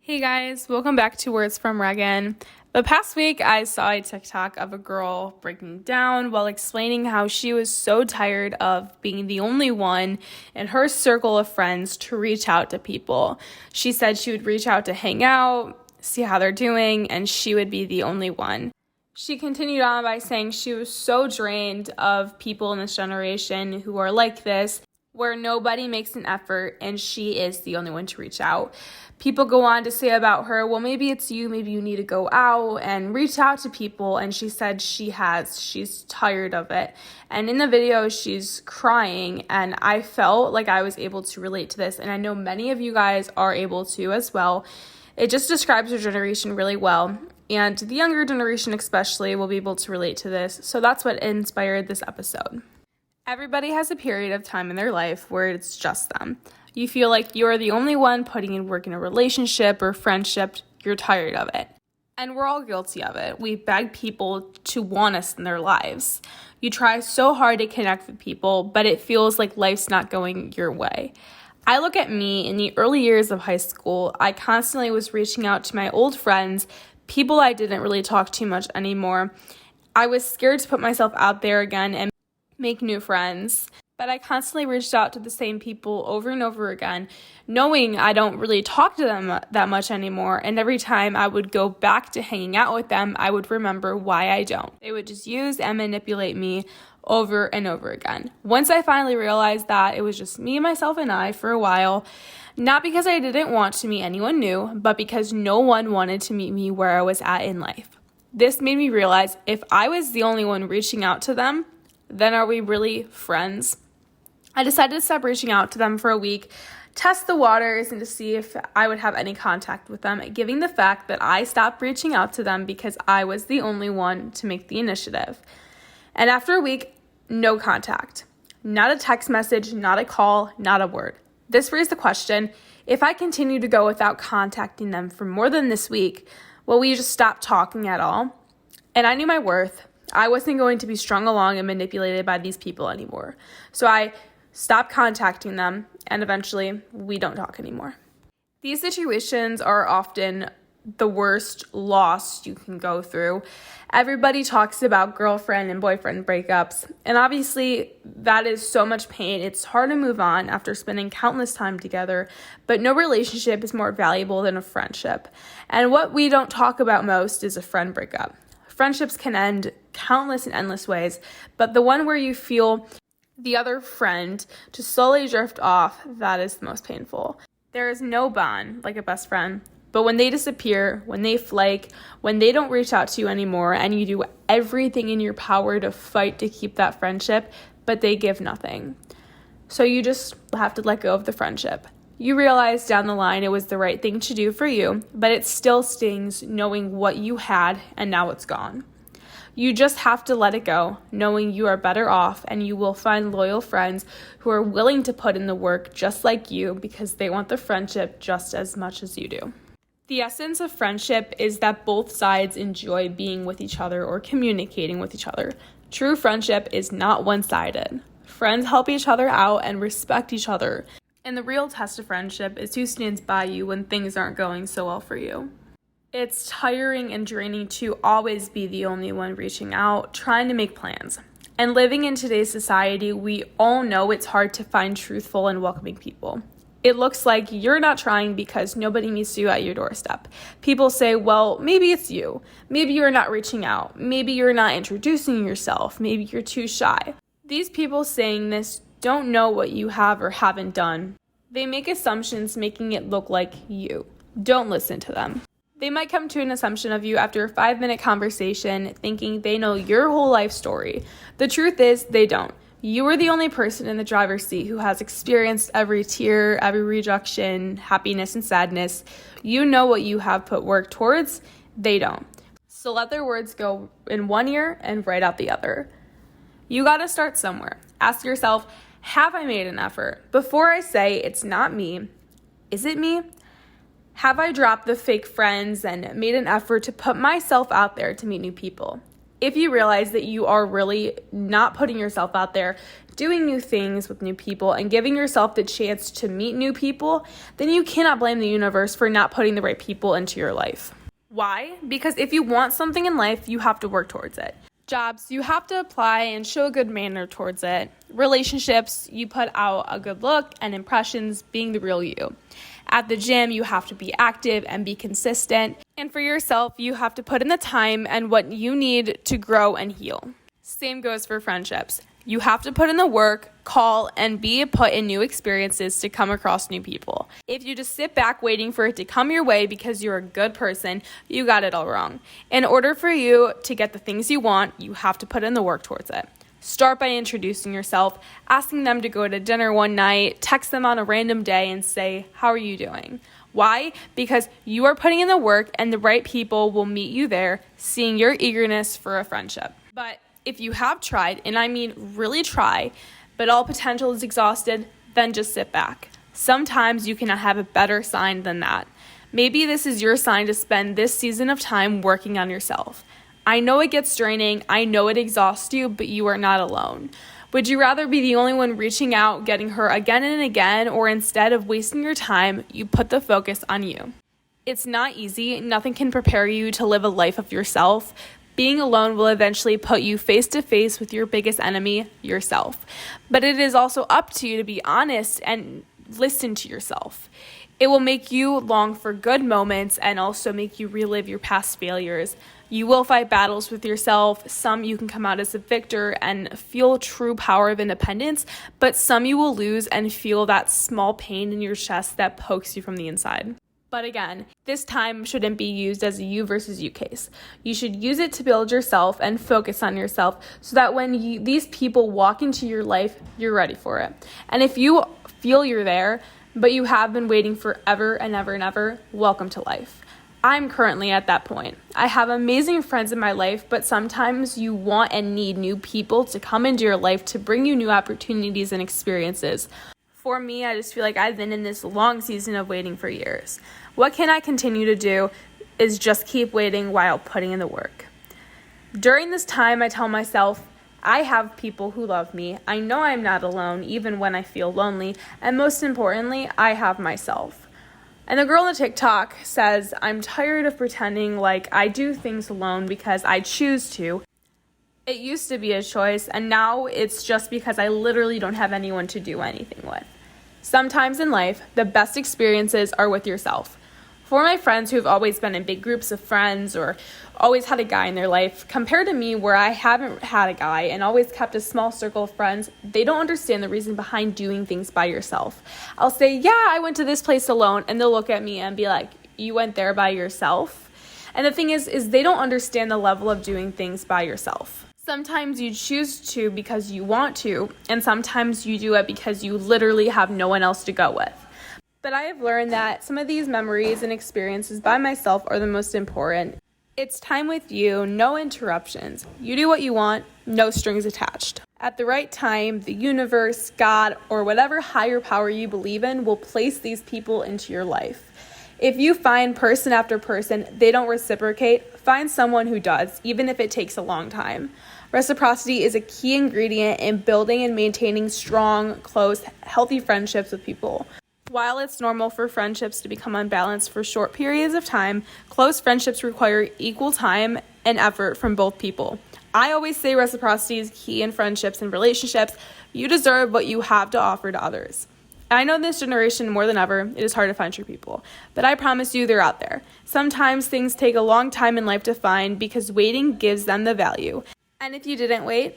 Hey guys, welcome back to Words from Reagan. The past week, I saw a TikTok of a girl breaking down while explaining how she was so tired of being the only one in her circle of friends to reach out to people. She said she would reach out to hang out, see how they're doing, and she would be the only one. She continued on by saying she was so drained of people in this generation who are like this, where nobody makes an effort and she is the only one to reach out. People go on to say about her, well, maybe it's you, maybe you need to go out and reach out to people. And she said she's tired of it. And in the video, she's crying. And I felt like I was able to relate to this. And I know many of you guys are able to as well. It just describes her generation really well. And the younger generation especially will be able to relate to this. So that's what inspired this episode. Everybody has a period of time in their life where it's just them. You feel like you're the only one putting in work in a relationship or friendship. You're tired of it. And we're all guilty of it. We beg people to want us in their lives. You try so hard to connect with people, but it feels like life's not going your way. I look at me in the early years of high school. I constantly was reaching out to my old friends, people I didn't really talk to much anymore. I was scared to put myself out there again and make new friends. But I constantly reached out to the same people over and over again, knowing I don't really talk to them that much anymore. And every time I would go back to hanging out with them, I would remember why I don't. They would just use and manipulate me over and over again. Once I finally realized that it was just me, myself, and I for a while, not because I didn't want to meet anyone new, but because no one wanted to meet me where I was at in life. This made me realize if I was the only one reaching out to them, then are we really friends? I decided to stop reaching out to them for a week, test the waters, and to see if I would have any contact with them, given the fact that I stopped reaching out to them because I was the only one to make the initiative. And after a week, no contact. Not a text message, not a call, not a word. This raised the question, if I continue to go without contacting them for more than this week, will we just stop talking at all? And I knew my worth. I wasn't going to be strung along and manipulated by these people anymore. So I stopped contacting them, and eventually we don't talk anymore. These situations are often the worst loss you can go through. Everybody talks about girlfriend and boyfriend breakups, and obviously that is so much pain. It's hard to move on after spending countless time together, but no relationship is more valuable than a friendship. And what we don't talk about most is a friend breakup. Friendships can end countless and endless ways, but the one where you feel the other friend to slowly drift off, that is the most painful. There is no bond like a best friend, but when they disappear, when they flake, when they don't reach out to you anymore, and you do everything in your power to fight to keep that friendship, but they give nothing. So you just have to let go of the friendship. You realize down the line it was the right thing to do for you, but it still stings knowing what you had and now it's gone. You just have to let it go, knowing you are better off, and you will find loyal friends who are willing to put in the work just like you because they want the friendship just as much as you do. The essence of friendship is that both sides enjoy being with each other or communicating with each other. True friendship is not one-sided. Friends help each other out and respect each other. And the real test of friendship is who stands by you when things aren't going so well for you. It's tiring and draining to always be the only one reaching out, trying to make plans. And living in today's society, we all know it's hard to find truthful and welcoming people. It looks like you're not trying because nobody meets you at your doorstep. People say, well, maybe it's you. Maybe you're not reaching out. Maybe you're not introducing yourself. Maybe you're too shy. These people saying this don't know what you have or haven't done. They make assumptions making it look like you. Don't listen to them. They might come to an assumption of you after a 5-minute conversation, thinking they know your whole life story. The truth is, they don't. You are the only person in the driver's seat who has experienced every tear, every rejection, happiness, and sadness. You know what you have put work towards. They don't. So let their words go in one ear and right out the other. You got to start somewhere. Ask yourself, have I made an effort? Before I say it's not me, is it me? Have I dropped the fake friends and made an effort to put myself out there to meet new people? If you realize that you are really not putting yourself out there, doing new things with new people, and giving yourself the chance to meet new people, then you cannot blame the universe for not putting the right people into your life. Why? Because if you want something in life, you have to work towards it. Jobs, you have to apply and show a good manner towards it. Relationships, you put out a good look and impressions, being the real you. At the gym, you have to be active and be consistent. And for yourself, you have to put in the time and what you need to grow and heal. Same goes for friendships. You have to put in the work, call, and be put in new experiences to come across new people. If you just sit back waiting for it to come your way because you're a good person, you got it all wrong. In order for you to get the things you want, you have to put in the work towards it. Start by introducing yourself, asking them to go to dinner one night, text them on a random day and say, "How are you doing?" Why? Because you are putting in the work and the right people will meet you there, seeing your eagerness for a friendship. But if you have tried, and I mean really try, but all potential is exhausted, then just sit back. Sometimes you cannot have a better sign than that. Maybe this is your sign to spend this season of time working on yourself. I know it gets draining, I know it exhausts you, but you are not alone. Would you rather be the only one reaching out, getting hurt again and again, or instead of wasting your time, you put the focus on you? It's not easy. Nothing can prepare you to live a life of yourself. Being alone will eventually put you face to face with your biggest enemy, yourself. But it is also up to you to be honest and listen to yourself. It will make you long for good moments and also make you relive your past failures. You will fight battles with yourself. Some you can come out as a victor and feel true power of independence, but some you will lose and feel that small pain in your chest that pokes you from the inside. But again, this time shouldn't be used as a you versus you case. You should use it to build yourself and focus on yourself so that when these people walk into your life, you're ready for it. And if you feel you're there, but you have been waiting forever and ever and ever, welcome to life. I'm currently at that point. I have amazing friends in my life, but sometimes you want and need new people to come into your life to bring you new opportunities and experiences. For me, I just feel like I've been in this long season of waiting for years. What can I continue to do is just keep waiting while putting in the work. During this time, I tell myself, I have people who love me. I know I'm not alone, even when I feel lonely. And most importantly, I have myself. And the girl on the TikTok says, I'm tired of pretending like I do things alone because I choose to. It used to be a choice, and now it's just because I literally don't have anyone to do anything with. Sometimes in life, the best experiences are with yourself. For my friends who have always been in big groups of friends or always had a guy in their life, compared to me where I haven't had a guy and always kept a small circle of friends, they don't understand the reason behind doing things by yourself. I'll say, yeah, I went to this place alone, and they'll look at me and be like, you went there by yourself? And the thing is they don't understand the level of doing things by yourself. Sometimes you choose to because you want to, and sometimes you do it because you literally have no one else to go with. But I have learned that some of these memories and experiences by myself are the most important. It's time with you, no interruptions. You do what you want, no strings attached. At the right time, the universe, God, or whatever higher power you believe in will place these people into your life. If you find person after person, they don't reciprocate, find someone who does, even if it takes a long time. Reciprocity is a key ingredient in building and maintaining strong, close, healthy friendships with people. While it's normal for friendships to become unbalanced for short periods of time, close friendships require equal time and effort from both people. I always say reciprocity is key in friendships and relationships. You deserve what you have to offer to others. I know this generation more than ever, it is hard to find true people, but I promise you they're out there. Sometimes things take a long time in life to find because waiting gives them the value. And if you didn't wait,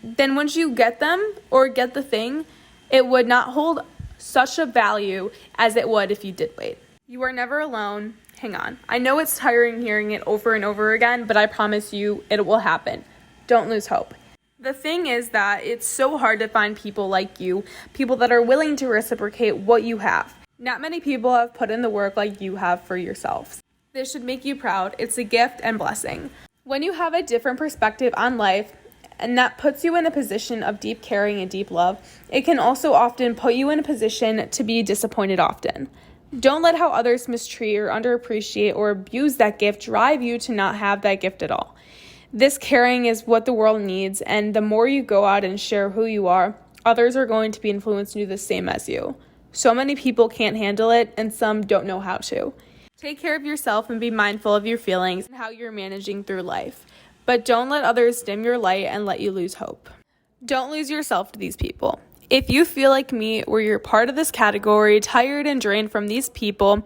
then once you get them or get the thing, it would not hold such a value as it would if you did wait. You are never alone. Hang on. I know it's tiring hearing it over and over again, but I promise you it will happen. Don't lose hope. The thing is that it's so hard to find people like you, people that are willing to reciprocate what you have. Not many people have put in the work like you have for yourselves. This should make you proud. It's a gift and blessing. When you have a different perspective on life, and that puts you in a position of deep caring and deep love, it can also often put you in a position to be disappointed often. Don't let how others mistreat or underappreciate or abuse that gift drive you to not have that gift at all. This caring is what the world needs, and the more you go out and share who you are, others are going to be influenced to do the same as you. So many people can't handle it, and some don't know how to. Take care of yourself and be mindful of your feelings and how you're managing through life. But don't let others dim your light and let you lose hope. Don't lose yourself to these people. If you feel like me, where you're part of this category, tired and drained from these people,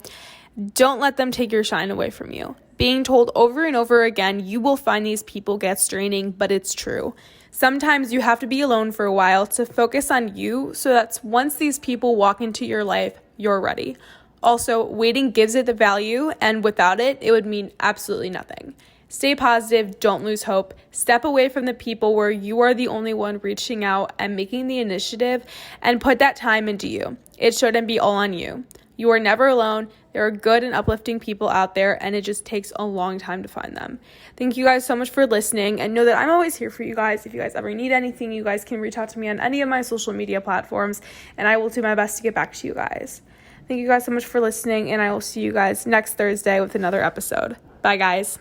don't let them take your shine away from you. Being told over and over again, you will find these people gets draining, but it's true. Sometimes you have to be alone for a while to focus on you so that once these people walk into your life, you're ready. Also, waiting gives it the value, and without it, it would mean absolutely nothing. Stay positive, don't lose hope. Step away from the people where you are the only one reaching out and making the initiative, and put that time into you. It shouldn't be all on you. You are never alone. There are good and uplifting people out there, and it just takes a long time to find them. Thank you guys so much for listening, and know that I'm always here for you guys. If you guys ever need anything, you guys can reach out to me on any of my social media platforms, and I will do my best to get back to you guys. Thank you guys so much for listening, and I will see you guys next Thursday with another episode. Bye, guys.